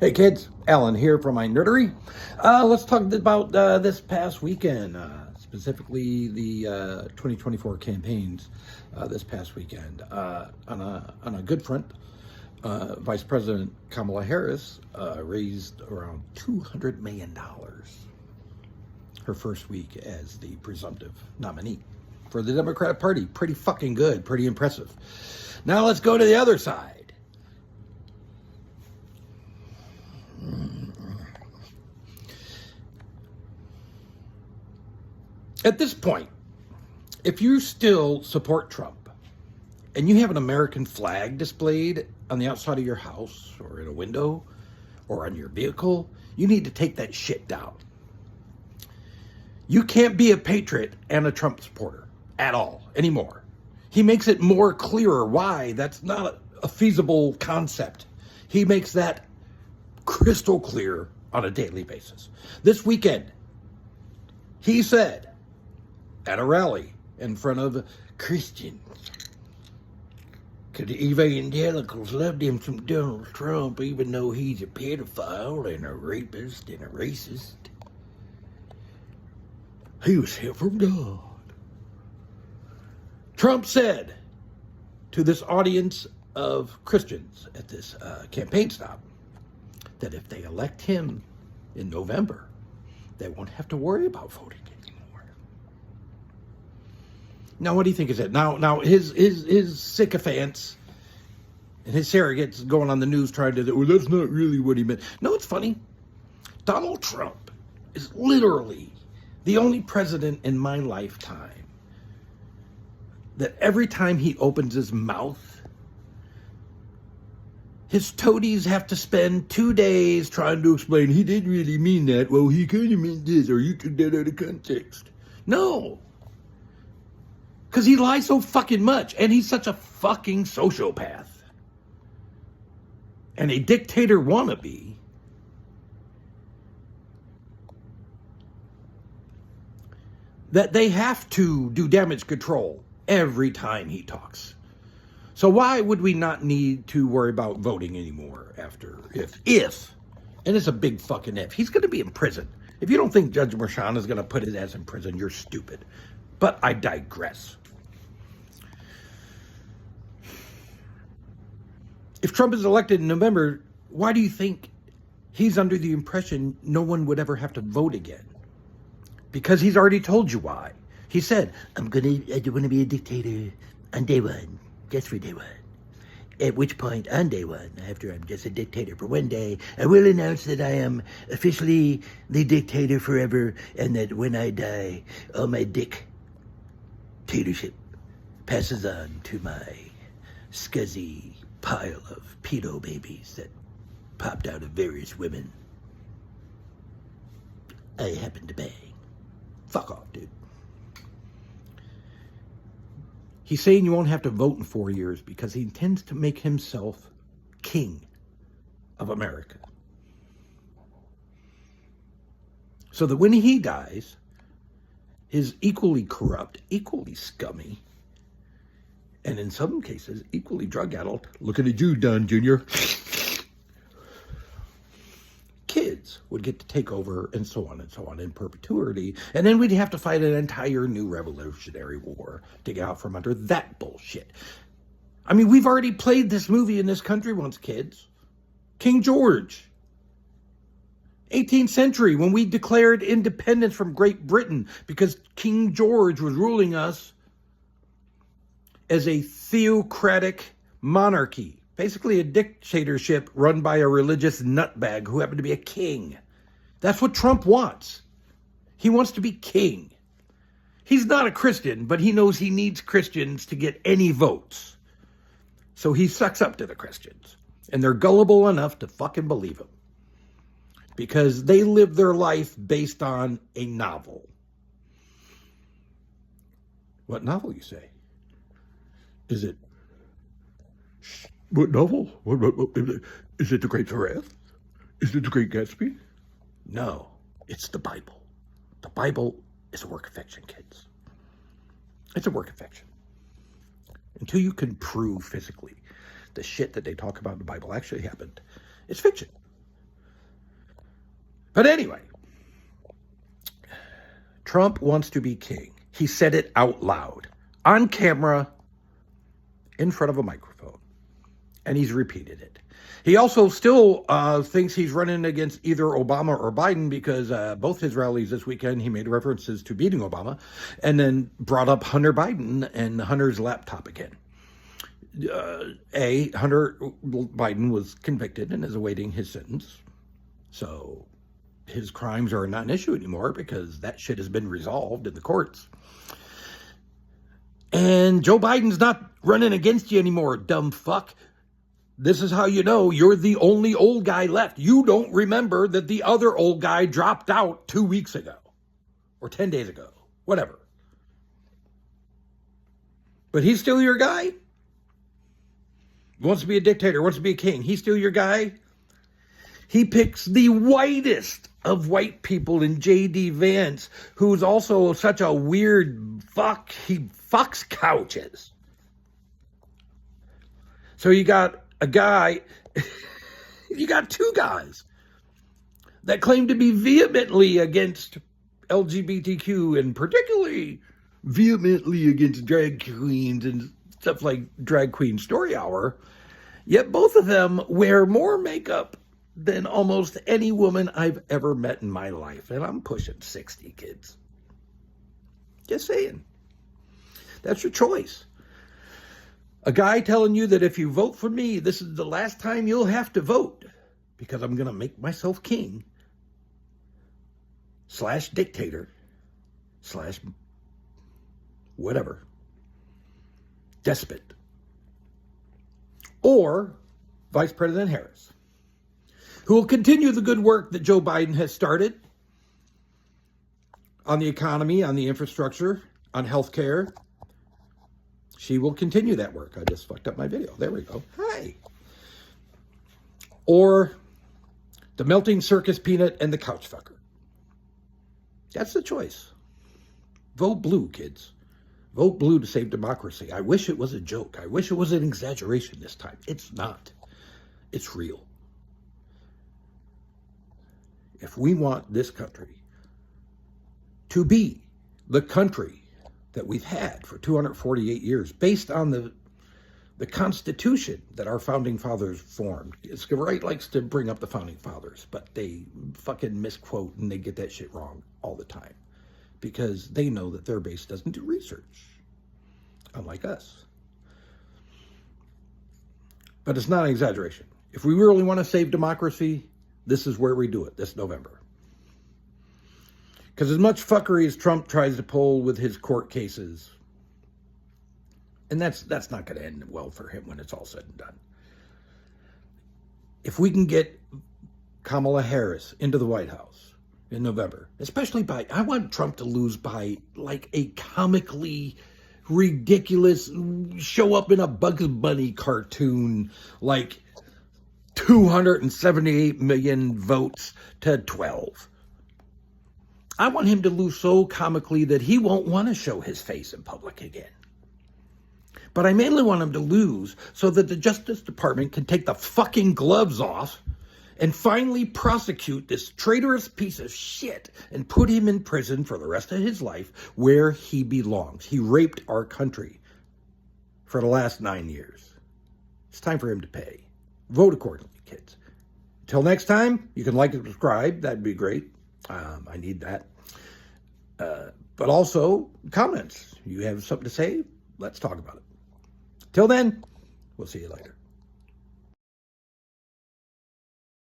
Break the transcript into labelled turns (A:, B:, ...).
A: Hey kids, Alan here from my Nerdery. Let's talk about this past weekend, specifically the 2024 campaigns this past weekend. On a good front, Vice President Kamala Harris raised around $200 million her first week as the presumptive nominee for the Democratic Party. Pretty fucking good, pretty impressive. Now let's go to the other side. At this point, if you still support Trump and you have an American flag displayed on the outside of your house or in a window or on your vehicle, you need to take that shit down. You can't be a patriot and a Trump supporter at all anymore. He makes it more clearer why that's not a feasible concept. He makes that crystal clear on a daily basis. This weekend, he said at a rally in front of Christians, because the evangelicals loved him some Donald Trump, even though he's a pedophile and a rapist and a racist. He was sent from God. Trump said to this audience of Christians at this campaign stop that if they elect him in November, they won't have to worry about voting anymore. Now, what do you think is it? Now, his sycophants and his surrogates going on the news trying to, well, that's not really what he meant. No, it's funny. Donald Trump is literally the only president in my lifetime that every time he opens his mouth, his toadies have to spend 2 days trying to explain he didn't really mean that. Well, he kind of meant this, or you took that out of context. No. Because he lies so fucking much, and he's such a fucking sociopath. And a dictator wannabe. That they have to do damage control every time he talks. So why would we not need to worry about voting anymore after, if, and it's a big fucking if, he's going to be in prison. If you don't think Judge Merchan is going to put his ass in prison, you're stupid. But I digress. If Trump is elected in November, why do you think he's under the impression no one would ever have to vote again? Because he's already told you why. He said, I want to be a dictator on day one, just for day one. At which point, on day one, after I'm just a dictator for 1 day, I will announce that I am officially the dictator forever, and that when I die, all my dictatorship passes on to my scuzzy pile of pedo babies that popped out of various women I happen to bang. Fuck off, dude. He's saying you won't have to vote in 4 years because he intends to make himself king of America. So that when he dies, his equally corrupt, equally scummy, and in some cases, equally drug-addled, looking at you, Don Jr., kids would get to take over, and so on in perpetuity, and then we'd have to fight an entire new revolutionary war to get out from under that bullshit. I mean, we've already played this movie in this country once, kids. King George. 18th century, when we declared independence from Great Britain because King George was ruling us as a theocratic monarchy. Basically a dictatorship run by a religious nutbag who happened to be a king. That's what Trump wants. He wants to be king. He's not a Christian, but he knows he needs Christians to get any votes. So he sucks up to the Christians. And they're gullible enough to fucking believe him. Because they live their life based on a novel. What novel, you say? Is it... What novel? What, is it The Great Giraffe? Is it The Great Gatsby? No, it's the Bible. The Bible is a work of fiction, kids. It's a work of fiction. Until you can prove physically the shit that they talk about in the Bible actually happened, it's fiction. But anyway, Trump wants to be king. He said it out loud, on camera, in front of a microphone. And he's repeated it. He also still thinks he's running against either Obama or Biden because both his rallies this weekend, he made references to beating Obama and then brought up Hunter Biden and Hunter's laptop again. Hunter Biden was convicted and is awaiting his sentence. So his crimes are not an issue anymore because that shit has been resolved in the courts. And Joe Biden's not running against you anymore, dumb fuck. This is how you know you're the only old guy left. You don't remember that the other old guy dropped out 2 weeks ago or 10 days ago, whatever. But he's still your guy? Wants to be a dictator, wants to be a king. He's still your guy? He picks the whitest of white people in J.D. Vance, who's also such a weird fuck. He fucks couches. So you got a guy, you got two guys that claim to be vehemently against LGBTQ and particularly vehemently against drag queens and stuff like Drag Queen Story Hour. Yet both of them wear more makeup than almost any woman I've ever met in my life. And I'm pushing 60, kids. Just saying. That's your choice. A guy telling you that if you vote for me, this is the last time you'll have to vote because I'm going to make myself king / dictator / whatever. Despot. Or Vice President Harris, who will continue the good work that Joe Biden has started on the economy, on the infrastructure, on healthcare. She will continue that work. I just fucked up my video. There we go. Hi. Or the melting circus peanut and the couch fucker. That's the choice. Vote blue, kids. Vote blue to save democracy. I wish it was a joke. I wish it was an exaggeration this time. It's not. It's real. If we want this country to be the country that we've had for 248 years, based on the Constitution that our founding fathers formed. Right likes to bring up the founding fathers, but they fucking misquote and they get that shit wrong all the time because they know that their base doesn't do research, unlike us. But it's not an exaggeration. If we really want to save democracy, this is where we do it this November. Because as much fuckery as Trump tries to pull with his court cases, and that's not going to end well for him when it's all said and done. If we can get Kamala Harris into the White House in November, especially I want Trump to lose by like a comically ridiculous, show up in a Bugs Bunny cartoon, like 278 million votes to 12. I want him to lose so comically that he won't want to show his face in public again. But I mainly want him to lose so that the Justice Department can take the fucking gloves off and finally prosecute this traitorous piece of shit and put him in prison for the rest of his life where he belongs. He raped our country for the last 9 years. It's time for him to pay. Vote accordingly, kids. Until next time, you can like and subscribe. That'd be great. I need that. But also, comments. You have something to say? Let's talk about it. Till then, we'll see you later.